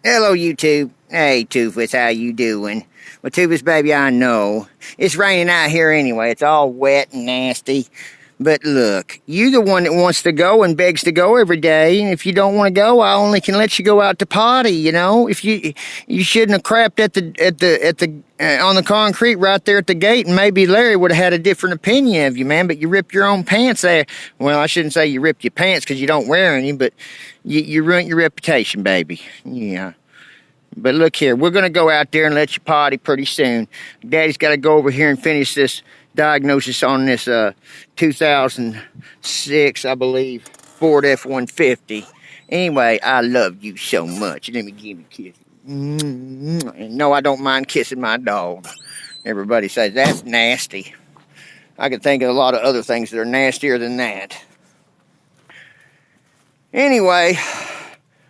Hello, YouTube. Hey, Toofus, how you doing? Well, Toofus, baby, I know. It's raining out here anyway. It's all wet and nasty. But look, you the one that wants to go and begs to go every day. And if you don't want to go, I only can let you go out to potty, you know? If you shouldn't have crapped on the concrete right there at the gate, and maybe Larry would have had a different opinion of you, man. But you ripped your own pants there. Well, I shouldn't say you ripped your pants because you don't wear any, but you ruined your reputation, baby. Yeah. But look here, we're going to go out there and let you potty pretty soon. Daddy's got to go over here and finish this diagnosis on this 2006, I believe, Ford F-150. Anyway, I love you so much. Let me give you a kiss. No, I don't mind kissing my dog. Everybody says, that's nasty. I can think of a lot of other things that are nastier than that. Anyway,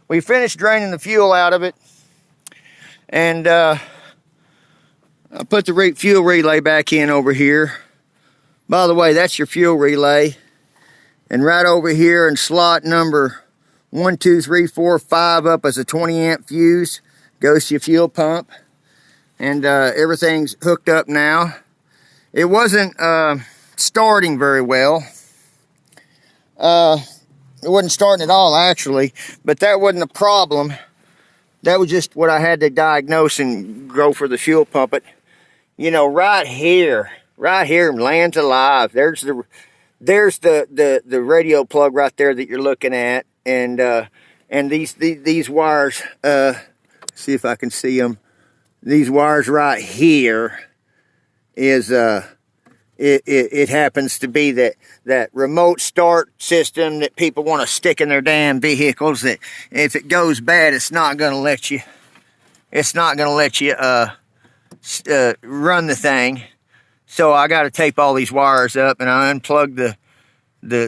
we finished draining the fuel out of it. And I put the fuel relay back in over here. By the way, that's your fuel relay. And right over here in slot number 1, 2, 3, 4, 5 up as a 20 amp fuse goes to your fuel pump. And everything's hooked up now. It wasn't starting very well. It wasn't starting at all, actually. But that wasn't a problem. That was just what I had to diagnose and go for the fuel pump. But, you know, right here, lands alive. There's the radio plug right there that you're looking at, and these wires. See if I can see them. These wires right here is it happens to be that remote start system that people want to stick in their damn vehicles, that if it goes bad, it's not going to let you run the thing. So I got to tape all these wires up, and I unplugged the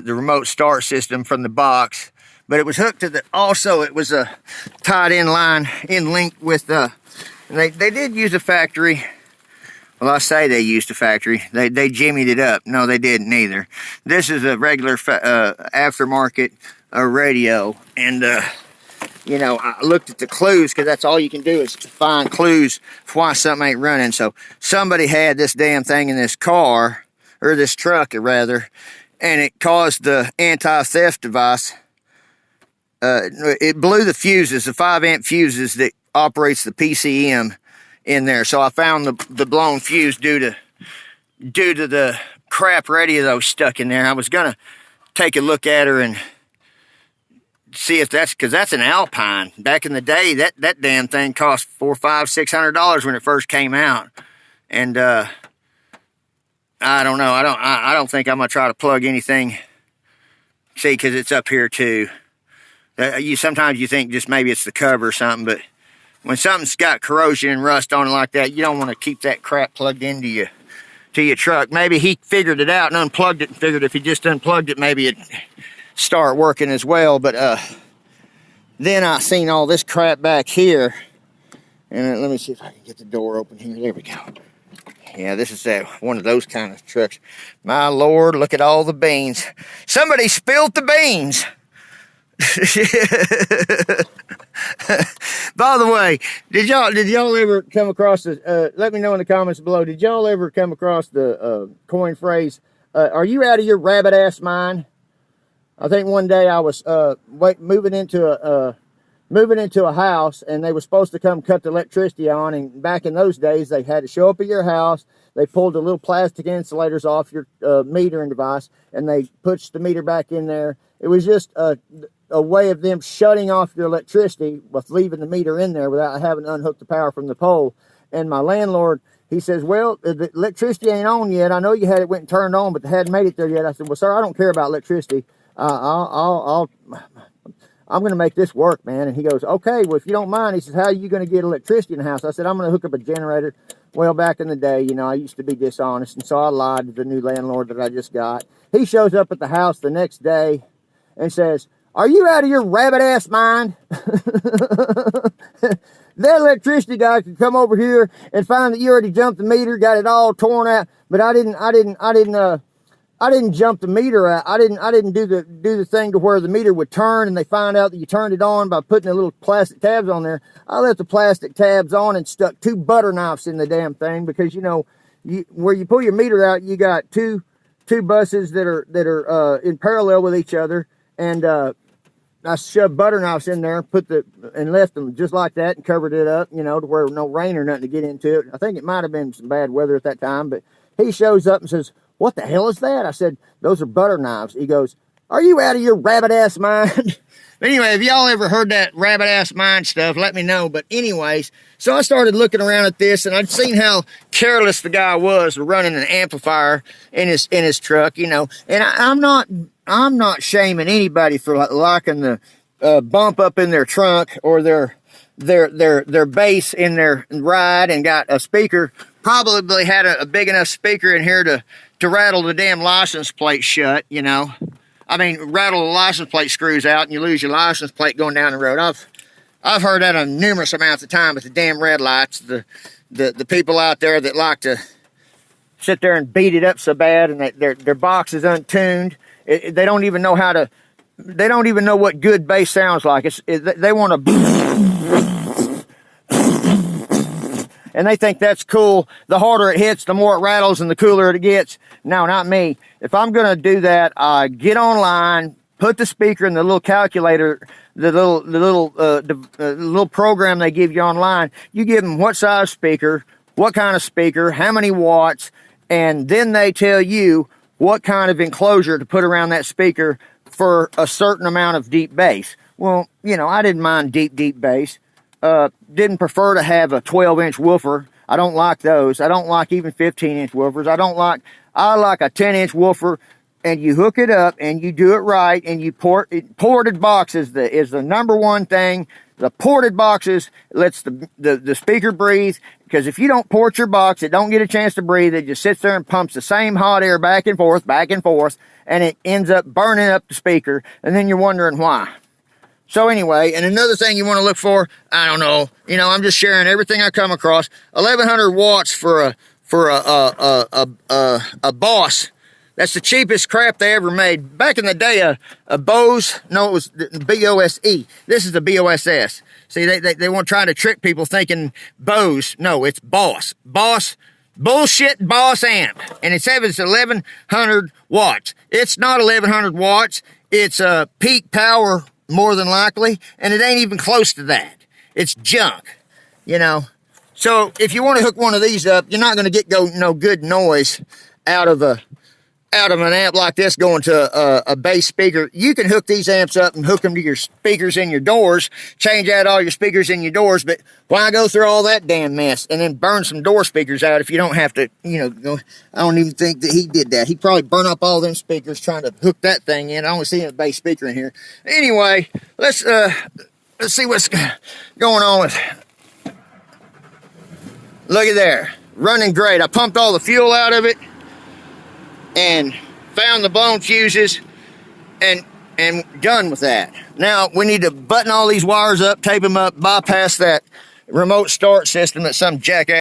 remote start system from the box. But it was hooked to it was a tied in line in link with they did use a factory. Well, I say they used a factory. They jimmied it up. No, they didn't either. This is a regular aftermarket radio. And, you know, I looked at the clues, because that's all you can do is to find clues for why something ain't running. So somebody had this damn thing in this car, or this truck, rather, and it caused the anti-theft device. It blew the fuses, the 5 amp fuses that operates the PCM in there. So I found the blown fuse due to the crap radio that was stuck in there. I was gonna take a look at her and see if because that's an Alpine. Back in the day, that damn thing cost $400, $500, $600 when it first came out. And I don't know. I don't think I'm gonna try to plug anything. See, because it's up here too. Sometimes you think just maybe it's the cover or something, but when something's got corrosion and rust on it like that, you don't want to keep that crap plugged into your truck. Maybe he figured it out and unplugged it and figured if he just unplugged it, maybe it'd start working as well. But then I seen all this crap back here. And let me see if I can get the door open here. There we go. Yeah, this is one of those kind of trucks. My Lord, look at all the beans. Somebody spilled the beans. By the way, did y'all ever come across the let me know in the comments below, did y'all ever come across the coin phrase, are you out of your rabbit ass mind? I think one day I was moving into a house, and they were supposed to come cut the electricity on, and back in those days they had to show up at your house. They pulled the little plastic insulators off your metering device, and they pushed the meter back in there. It was just a way of them shutting off your electricity with leaving the meter in there without having to unhook the power from the pole. And my landlord, he says, well, the electricity ain't on yet. I know you had it went and turned on, but they hadn't made it there yet. I said, well, sir, I don't care about electricity. I'm going to make this work, man. And he goes, okay, well, if you don't mind, he says, how are you going to get electricity in the house? I said, I'm going to hook up a generator. Well, back in the day, you know, I used to be dishonest, and so I lied to the new landlord that I just got. He shows up at the house the next day and says, are you out of your rabbit ass mind? That electricity guy could come over here and find that you already jumped the meter, got it all torn out, but I didn't I didn't jump the meter out. I didn't do the thing to where the meter would turn and they find out that you turned it on by putting the little plastic tabs on there. I left the plastic tabs on and stuck 2 butter knives in the damn thing, because you know, where you pull your meter out, you got two buses that are in parallel with each other, and I shoved butter knives in there, and left them just like that, and covered it up, you know, to where no rain or nothing to get into it. I think it might have been some bad weather at that time, but he shows up and says, "What the hell is that?" I said, "Those are butter knives." He goes, "Are you out of your rabbit-ass mind?" Anyway, if y'all ever heard that rabbit-ass mind stuff, let me know. But anyways, so I started looking around at this, and I'd seen how careless the guy was running an amplifier in his truck, you know. And I'm not shaming anybody for liking the bump up in their trunk or their bass in their ride, and got a speaker. Probably had a big enough speaker in here to rattle the damn license plate shut, you know. I mean, rattle the license plate screws out and you lose your license plate going down the road. I've heard that a numerous amounts of time at the damn red lights. The people out there that like to sit there and beat it up so bad, and their box is untuned. They don't even know how to. They don't even know what good bass sounds like. They want to. And they think that's cool. The harder it hits, the more it rattles and the cooler it gets. No, not me. If I'm going to do that, I get online, put the speaker in the little calculator, the little program they give you online. You give them what size speaker, what kind of speaker, how many watts, and then they tell you what kind of enclosure to put around that speaker for a certain amount of deep bass. Well, you know, I didn't mind deep bass. Didn't prefer to have a 12-inch woofer. I don't like those. I don't like even 15-inch woofers. I like a 10-inch woofer, and you hook it up and you do it right, and you ported box is the number one thing. The ported boxes lets the speaker breathe, because if you don't port your box, it don't get a chance to breathe. It just sits there and pumps the same hot air back and forth, and it ends up burning up the speaker, and then you're wondering why. So anyway, and another thing you want to look for, I don't know, you know, I'm just sharing everything I come across. 1100 watts for a Boss. That's the cheapest crap they ever made. Back in the day, a Bose, no, it was B-O-S-E. This is the B-O-S-S. See, they want to try to trick people thinking Bose. No, it's Boss. Boss, bullshit Boss amp. And it says it's 1100 watts. It's not 1100 watts. It's a peak power, more than likely, and it ain't even close to that. It's junk, you know. So if you want to hook one of these up, you're not going to get no good noise out of an amp like this going to a bass speaker. You can hook these amps up and hook them to your speakers in your doors, change out all your speakers in your doors, but why go through all that damn mess and then burn some door speakers out if you don't have to, you know, go. I don't even think that he did that. He probably burned up all them speakers trying to hook that thing in. I only see a bass speaker in here. Anyway, let's see what's going on with. Look at there, running great. I pumped all the fuel out of it and found the blown fuses, and done with that. Now we need to button all these wires up, tape them up, bypass that remote start system that some jackass